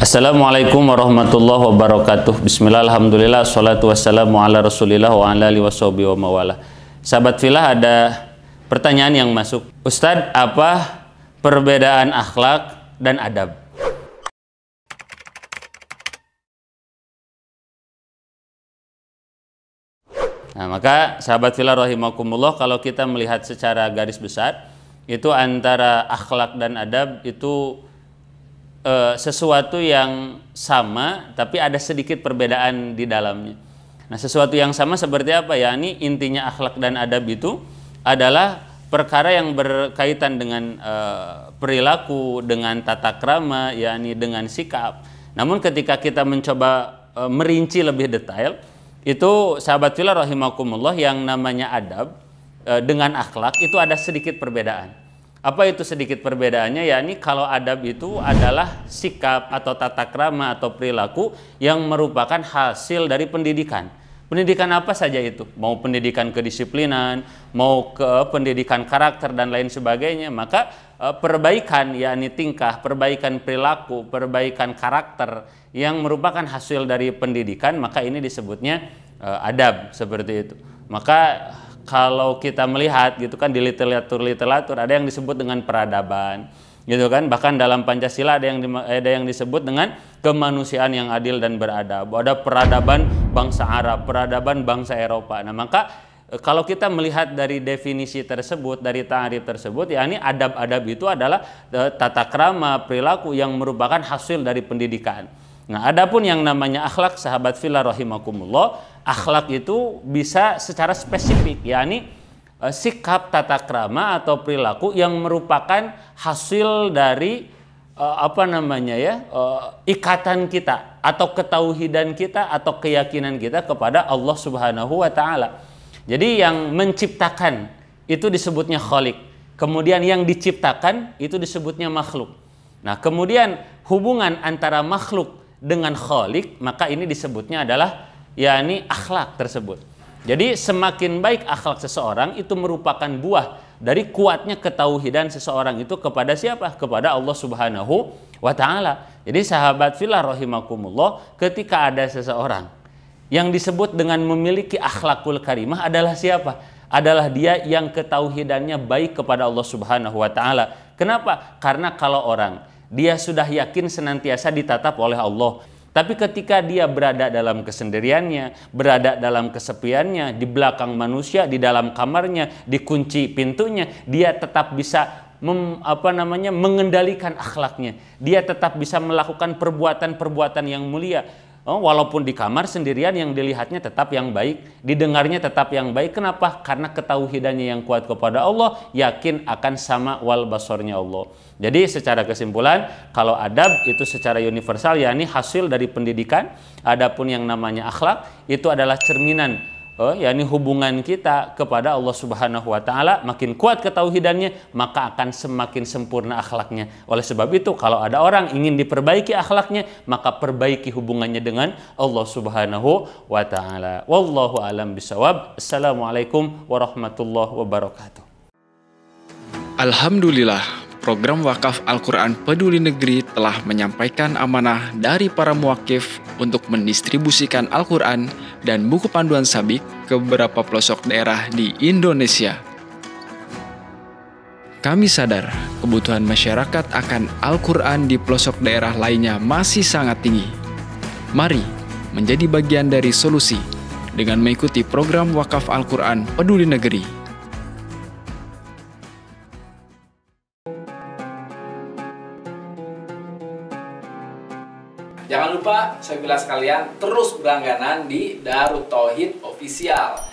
Assalamualaikum warahmatullahi wabarakatuh. Bismillah, alhamdulillah, salatu wassalamu ala rasulillah wa ala alihi washabihi wa mawala. Sahabat filah, ada pertanyaan yang masuk. Ustadz, apa perbedaan akhlak dan adab? Nah, maka sahabat filah rahimakumullah, kalau kita melihat secara garis besar, itu antara akhlak dan adab itu sesuatu yang sama tapi ada sedikit perbedaan di dalamnya. Nah, sesuatu yang sama seperti apa ya? Ini intinya akhlak dan adab itu adalah perkara yang berkaitan dengan perilaku, dengan tata krama, yakni dengan sikap. Namun ketika kita mencoba merinci lebih detail, itu sahabat filah rahimakumullah, yang namanya adab dengan akhlak itu ada sedikit perbedaan. Apa itu sedikit perbedaannya? Yakni kalau adab itu adalah sikap atau tata krama atau perilaku yang merupakan hasil dari pendidikan. Pendidikan apa saja itu? Mau pendidikan kedisiplinan, mau ke pendidikan karakter dan lain sebagainya. Maka perbaikan, yakni tingkah, perbaikan perilaku, perbaikan karakter yang merupakan hasil dari pendidikan, maka ini disebutnya adab, seperti itu. Maka kalau kita melihat gitu kan di literatur ada yang disebut dengan peradaban, gitu kan. Bahkan dalam Pancasila ada yang disebut dengan kemanusiaan yang adil dan beradab. Ada peradaban bangsa Arab, peradaban bangsa Eropa. Nah, maka kalau kita melihat dari definisi tersebut, dari ta'rif tersebut, yakni adab-adab itu adalah tata krama, perilaku yang merupakan hasil dari pendidikan. Nah, adapun yang namanya akhlak, sahabat filah rahimakumullah, akhlak itu bisa secara spesifik, yakni sikap, tata krama atau perilaku yang merupakan hasil dari ikatan kita atau ketauhidan kita atau keyakinan kita kepada Allah Subhanahu wa taala. Jadi yang menciptakan itu disebutnya khaliq. Kemudian yang diciptakan itu disebutnya makhluk. Nah, kemudian hubungan antara makhluk dengan khaliq, maka ini disebutnya adalah yakni akhlak tersebut. Jadi semakin baik akhlak seseorang itu merupakan buah dari kuatnya ketauhidan seseorang itu kepada siapa? Kepada Allah Subhanahu wa taala. Jadi sahabat filah rahimakumullah, ketika ada seseorang yang disebut dengan memiliki akhlakul karimah adalah siapa? Adalah dia yang ketauhidannya baik kepada Allah Subhanahu wa taala. Kenapa? Karena kalau orang dia sudah yakin senantiasa ditatap oleh Allah, tapi ketika dia berada dalam kesendiriannya, berada dalam kesepiannya, di belakang manusia, di dalam kamarnya, dikunci pintunya, dia tetap bisa mengendalikan akhlaknya. Dia tetap bisa melakukan perbuatan-perbuatan yang mulia. Walaupun di kamar sendirian, yang dilihatnya tetap yang baik, didengarnya tetap yang baik. Kenapa? Karena ketauhidannya yang kuat kepada Allah, yakin akan sama wal basornya Allah. Jadi secara kesimpulan, kalau adab itu secara universal, yakni hasil dari pendidikan. Adapun yang namanya akhlak itu adalah cerminan yakni hubungan kita kepada Allah Subhanahu wa taala. Makin kuat ketauhidannya, maka akan semakin sempurna akhlaknya. Oleh sebab itu, kalau ada orang ingin diperbaiki akhlaknya, maka perbaiki hubungannya dengan Allah Subhanahu wa taala. Wallahu alam bisawab. Assalamualaikum warahmatullahi wabarakatuh. Alhamdulillah, program wakaf Al-Quran Peduli Negeri telah menyampaikan amanah dari para muwakif untuk mendistribusikan Al-Quran dan buku panduan sabik ke beberapa pelosok daerah di Indonesia. Kami sadar kebutuhan masyarakat akan Al-Quran di pelosok daerah lainnya masih sangat tinggi. Mari menjadi bagian dari solusi dengan mengikuti program wakaf Al-Quran Peduli Negeri. Jangan lupa, saya bilang sekalian, terus berlangganan di Darut Tauhid Official.